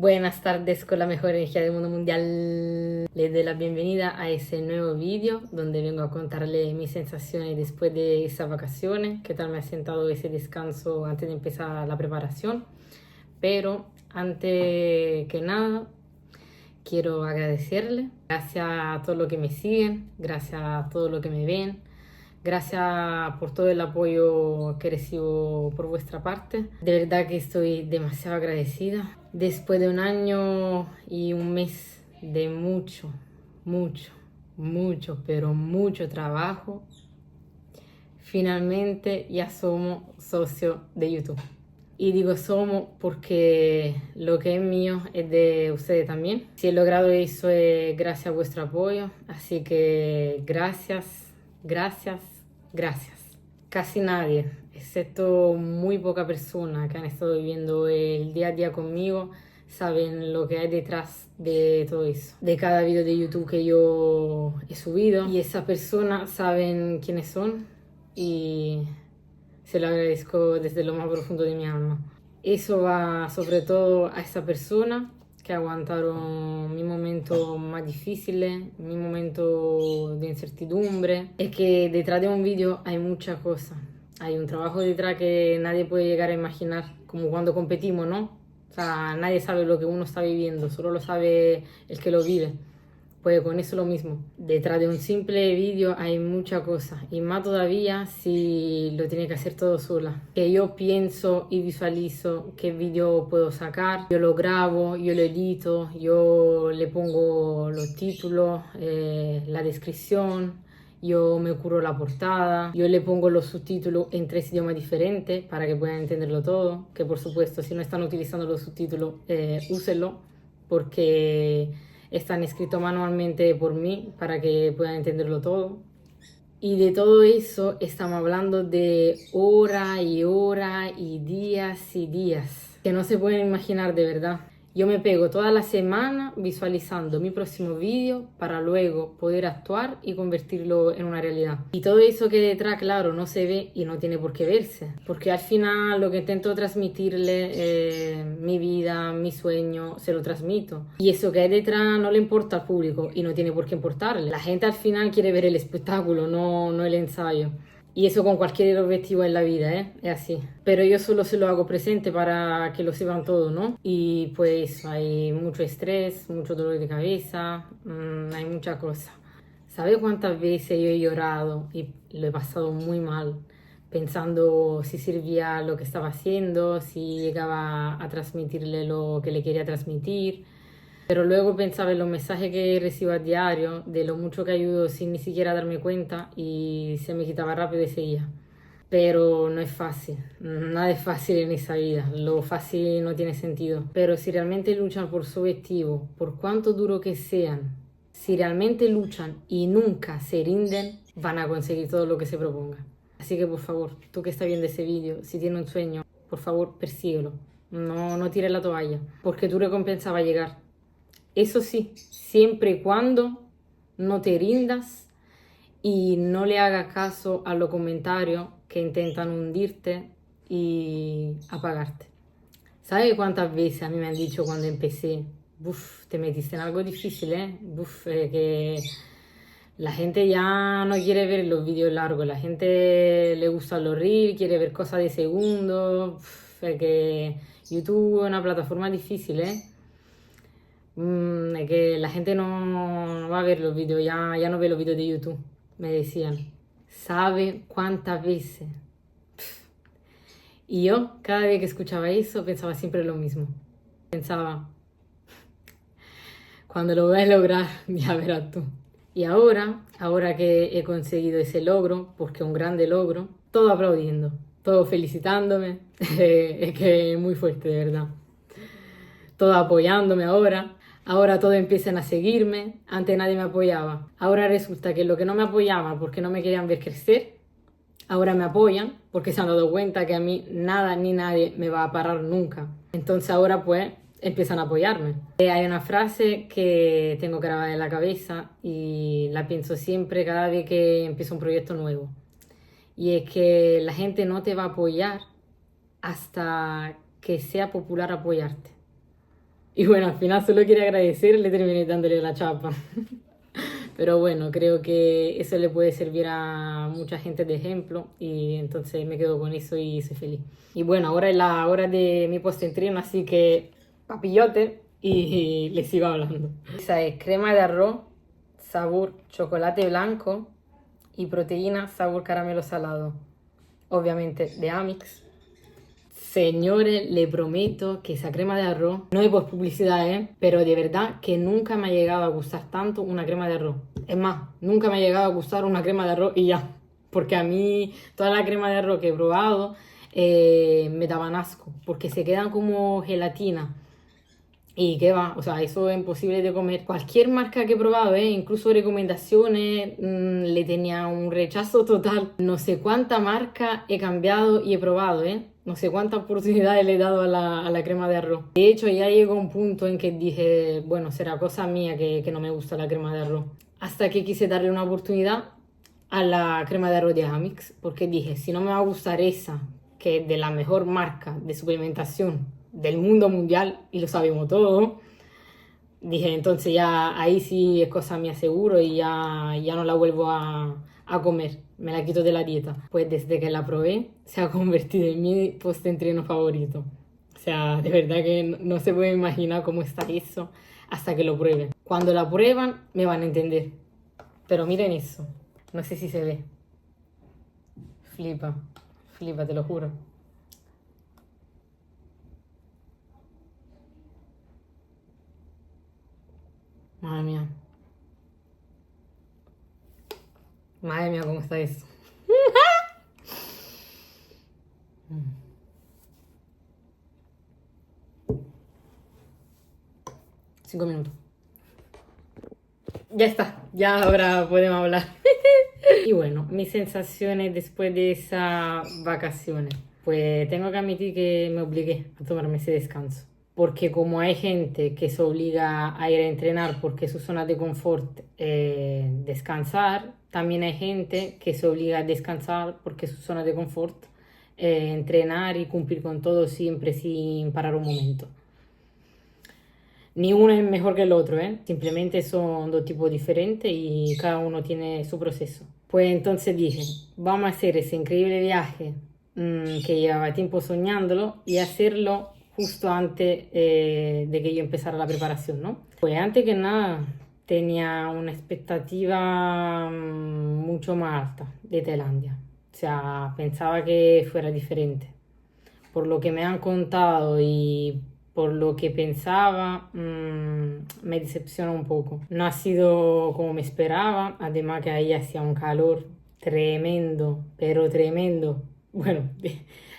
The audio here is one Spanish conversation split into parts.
Buenas tardes con la mejor energía del mundo mundial. Les doy la bienvenida a ese nuevo vídeo donde vengo a contarle mis sensaciones después de esas vacaciones, qué tal me ha sentado ese descanso antes de empezar la preparación. Pero antes que nada, quiero agradecerle. Gracias a todos los que me siguen, gracias a todos los que me ven. Gracias por todo el apoyo que recibo por vuestra parte. De verdad que estoy demasiado agradecida. Después de un año y un mes de pero mucho trabajo, finalmente ya somos socios de YouTube. Y digo somos porque lo que es mío es de ustedes también. Si he logrado eso es gracias a vuestro apoyo. Así que gracias. Casi nadie, excepto muy poca persona que han estado viviendo el día a día conmigo, saben lo que hay detrás de todo eso, de cada vídeo de YouTube que yo he subido. Y esas personas saben quiénes son y se lo agradezco desde lo más profundo de mi alma. Eso va sobre todo a esa persona que aguantaron mi momento más difíciles, mi momento de incertidumbre. Es que detrás de un vídeo hay muchas cosas. Hay un trabajo detrás que nadie puede llegar a imaginar, como cuando competimos, ¿no? O sea, nadie sabe lo que uno está viviendo, solo lo sabe el que lo vive. Pues con eso lo mismo. Detrás de un simple vídeo hay mucha cosa. Y más todavía si lo tiene que hacer todo sola. Que yo pienso y visualizo qué vídeo puedo sacar. Yo lo grabo, yo lo edito, yo le pongo los títulos, la descripción. Yo me curo la portada. Yo le pongo los subtítulos en 3 idiomas diferentes para que puedan entenderlo todo. Que por supuesto, si no están utilizando los subtítulos, úsenlo. Porque están escritos manualmente por mí para que puedan entenderlo todo. Y de todo eso estamos hablando de hora y hora y días que no se pueden imaginar de verdad. Yo me pego toda la semana visualizando mi próximo vídeo para luego poder actuar y convertirlo en una realidad. Y todo eso que detrás, claro, no se ve y no tiene por qué verse. Porque al final lo que intento transmitirle, mi vida, mi sueño, se lo transmito. Y eso que hay detrás no le importa al público y no tiene por qué importarle. La gente al final quiere ver el espectáculo, no el ensayo. Y eso con cualquier objetivo en la vida, ¿eh? Es así. Pero yo solo se lo hago presente para que lo sepan todo, ¿no? Y pues hay mucho estrés, mucho dolor de cabeza, hay muchas cosas. ¿Sabe cuántas veces yo he llorado y lo he pasado muy mal? Pensando si servía lo que estaba haciendo, si llegaba a transmitirle lo que le quería transmitir. Pero luego pensaba en los mensajes que recibo a diario, de lo mucho que ayudo sin ni siquiera darme cuenta y se me quitaba rápido y seguía. Pero no es fácil, nada es fácil en esa vida, lo fácil no tiene sentido. Pero si realmente luchan por su objetivo, por cuánto duro que sean, si realmente luchan y nunca se rinden, van a conseguir todo lo que se propongan. Así que por favor, tú que estás viendo ese vídeo, si tienes un sueño, por favor persíguelo. No tires la toalla, porque tu recompensa va a llegar. Eso sí, siempre y cuando no te rindas y no le hagas caso a los comentarios que intentan hundirte y apagarte. ¿Sabes cuántas veces a mí me han dicho cuando empecé, buf, te metiste en algo difícil, buf, que la gente ya no quiere ver los vídeos largos, la gente le gusta los reels, quiere ver cosas de segundos, que YouTube es una plataforma difícil, es que la gente no va a ver los vídeos, ya no ve los vídeos de YouTube, me decían. ¿Sabe cuántas veces? Y yo, cada vez que escuchaba eso, pensaba siempre lo mismo. Pensaba, cuando lo voy a lograr, ya verás tú. Y ahora que he conseguido ese logro, porque es un grande logro, todo aplaudiendo, todo felicitándome, es que es muy fuerte, de verdad. Todo apoyándome ahora. Ahora todos empiezan a seguirme. Antes nadie me apoyaba. Ahora resulta que lo que no me apoyaba porque no me querían ver crecer, ahora me apoyan porque se han dado cuenta que a mí nada ni nadie me va a parar nunca. Entonces ahora pues empiezan a apoyarme. Hay una frase que tengo grabada en la cabeza y la pienso siempre cada vez que empiezo un proyecto nuevo. Y es que la gente no te va a apoyar hasta que sea popular apoyarte. Y bueno, al final solo quería agradecer, le terminé dándole la chapa. Pero bueno, creo que eso le puede servir a mucha gente de ejemplo y entonces me quedo con eso y soy feliz. Y bueno, ahora es la hora de mi post-entreno, así que papillote y le sigo hablando. Esa es crema de arroz, sabor chocolate blanco y proteína, sabor caramelo salado. Obviamente de Amix. Señores, le prometo que esa crema de arroz, no es por publicidad, pero de verdad que nunca me ha llegado a gustar tanto una crema de arroz. Es más, nunca me ha llegado a gustar una crema de arroz y ya. Porque a mí toda la crema de arroz que he probado me daban asco, porque se quedan como gelatina. Y qué va, o sea, eso es imposible de comer. Cualquier marca que he probado, incluso recomendaciones, le tenía un rechazo total. No sé cuánta marca he cambiado y he probado, no sé cuántas oportunidades le he dado a la crema de arroz. De hecho, ya llegó un punto en que dije, bueno, será cosa mía que no me gusta la crema de arroz. Hasta que quise darle una oportunidad a la crema de arroz de Amix, porque dije, si no me va a gustar esa, que es de la mejor marca de suplementación del mundo mundial, y lo sabemos todos, dije, entonces ya ahí sí es cosa mía seguro y ya no la vuelvo a comer, me la quito de la dieta. Pues desde que la probé se ha convertido en mi post-entreno favorito. O sea, de verdad que no se puede imaginar cómo está eso hasta que lo prueben. Cuando la prueban me van a entender. Pero miren eso, no sé si se ve. Flipa, flipa, te lo juro. Madre mía, madre mía, ¿cómo está eso? 5 minutos. Ya está, ya ahora podemos hablar. Y bueno, mis sensaciones después de esas vacaciones. Pues tengo que admitir que me obligué a tomarme ese descanso. Porque como hay gente que se obliga a ir a entrenar porque es su zona de confort descansar, también hay gente que se obliga a descansar porque es su zona de confort entrenar y cumplir con todo siempre sin parar un momento. Ni uno es mejor que el otro, ¿eh? Simplemente son dos tipos diferentes y cada uno tiene su proceso. Pues entonces dije, vamos a hacer ese increíble viaje que llevaba tiempo soñándolo y hacerlo justo antes de que yo empezara la preparación, ¿no? Pues antes que nada tenía una expectativa mucho más alta de Tailandia. O sea, pensaba que fuera diferente por lo que me han contado y por lo que pensaba, me decepciona un poco. No ha sido como me esperaba, además que ahí hacía un calor tremendo, pero tremendo. Bueno,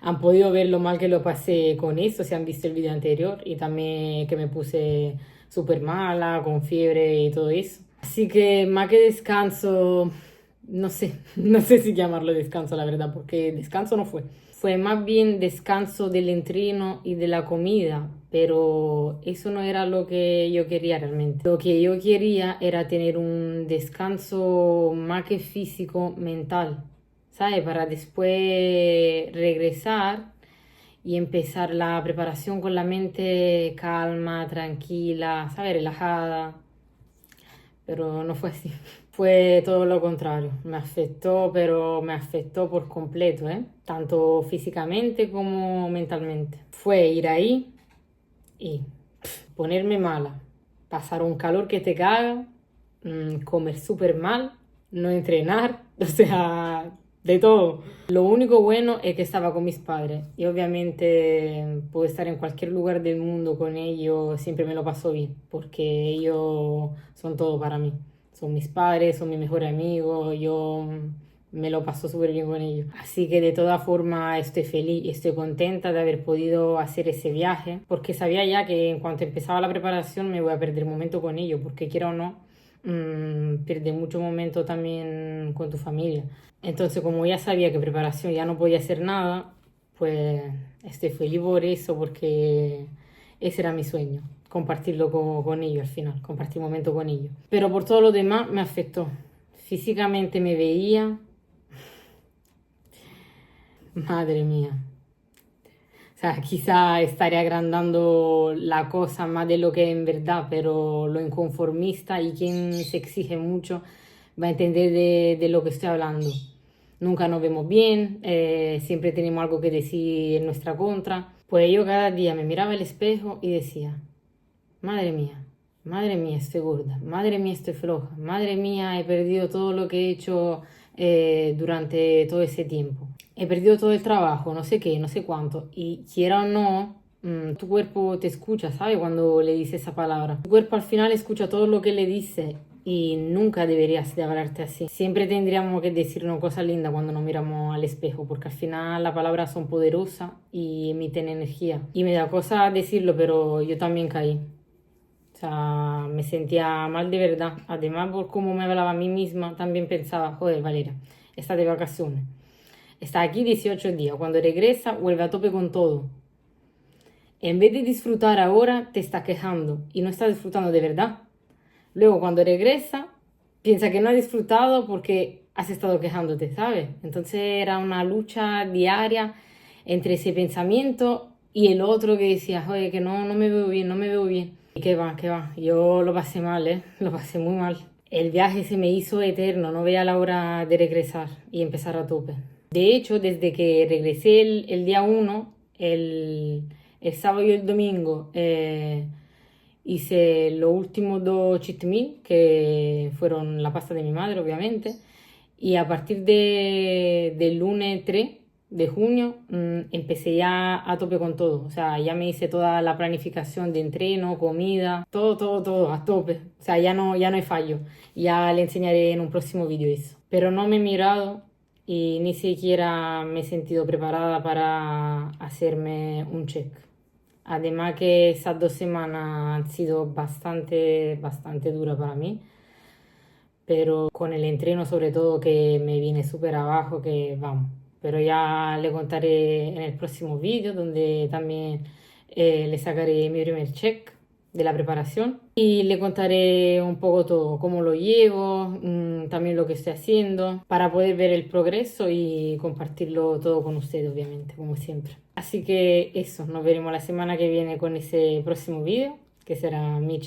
han podido ver lo mal que lo pasé con eso, si han visto el video anterior, y también que me puse súper mala, con fiebre y todo eso. Así que más que descanso, no sé, no sé si llamarlo descanso, la verdad, porque descanso no fue. Fue más bien descanso del entreno y de la comida, pero eso no era lo que yo quería realmente. Lo que yo quería era tener un descanso más que físico, mental, ¿sabes? Para después regresar y empezar la preparación con la mente calma, tranquila, ¿sabes? Relajada, pero no fue así. Fue todo lo contrario, me afectó, pero me afectó por completo, tanto físicamente como mentalmente. Fue ir ahí y ponerme mala, pasar un calor que te caga, comer súper mal, no entrenar, o sea, de todo. Lo único bueno es que estaba con mis padres y obviamente puedo estar en cualquier lugar del mundo con ellos, siempre me lo paso bien, porque ellos son todo para mí. Son mis padres, son mi mejor amigo, yo me lo paso súper bien con ellos. Así que de todas formas estoy feliz y estoy contenta de haber podido hacer ese viaje, porque sabía ya que en cuanto empezaba la preparación me voy a perder momento con ellos, porque quiera o no, pierde mucho momento también con tu familia. Entonces, como ya sabía que preparación ya no podía hacer nada, pues estoy feliz por eso, porque ese era mi sueño, compartirlo con ellos al final, compartir momento con ellos. Pero por todo lo demás me afectó. Físicamente me veía, madre mía. O sea, quizá estaré agrandando la cosa más de lo que en verdad, pero lo inconformista y quien se exige mucho va a entender de lo que estoy hablando. Nunca nos vemos bien, siempre tenemos algo que decir en nuestra contra. Pues yo cada día me miraba al espejo y decía, madre mía, estoy gorda, madre mía, estoy floja, madre mía, he perdido todo lo que he hecho durante todo ese tiempo. He perdido todo el trabajo, no sé qué, no sé cuánto. Y quiera o no, tu cuerpo te escucha, ¿sabes? Cuando le dices esa palabra. Tu cuerpo al final escucha todo lo que le dice y nunca deberías de hablarte así. Siempre tendríamos que decirnos cosas lindas cuando nos miramos al espejo, porque al final las palabras son poderosas y emiten energía. Y me da cosa decirlo, pero yo también caí. O sea, me sentía mal de verdad. Además, por cómo me hablaba a mí misma, también pensaba, joder, Valeria, estás de vacaciones. Está aquí 18 días. Cuando regresa, vuelve a tope con todo. En vez de disfrutar ahora, te está quejando y no está disfrutando de verdad. Luego, cuando regresa, piensa que no ha disfrutado porque has estado quejándote, ¿sabes? Entonces era una lucha diaria entre ese pensamiento y el otro que decía, oye, que no me veo bien, no me veo bien. Y que va, que va. Yo lo pasé mal, ¿eh? Lo pasé muy mal. El viaje se me hizo eterno, no veía la hora de regresar y empezar a tope. De hecho, desde que regresé el día 1, el sábado y el domingo, hice los últimos 2 cheat meal, que fueron la pasta de mi madre, obviamente. Y a partir del lunes 3 de junio, empecé ya a tope con todo. O sea, ya me hice toda la planificación de entreno, comida, todo, a tope. O sea, ya no hay fallo. Ya le enseñaré en un próximo vídeo eso. Pero no me he mirado y ni siquiera me he sentido preparada para hacerme un check. Además que esas 2 semanas han sido bastante duras para mí, pero con el entreno sobre todo que me viene súper abajo, que vamos. Pero ya le contaré en el próximo vídeo donde también le sacaré mi primer check de la preparación y le contaré un poco todo, cómo lo llevo, también lo que estoy haciendo, para poder ver el progreso y compartirlo todo con ustedes, obviamente, como siempre. Así que eso, nos veremos la semana que viene con ese próximo vídeo, que será mi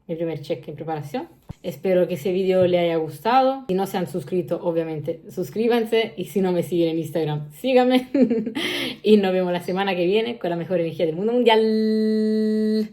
primer check en preparación. Espero que ese vídeo le haya gustado. Si no se han suscrito, obviamente, suscríbanse. Y si no me siguen en Instagram, síganme. Y nos vemos la semana que viene con la mejor energía del mundo mundial.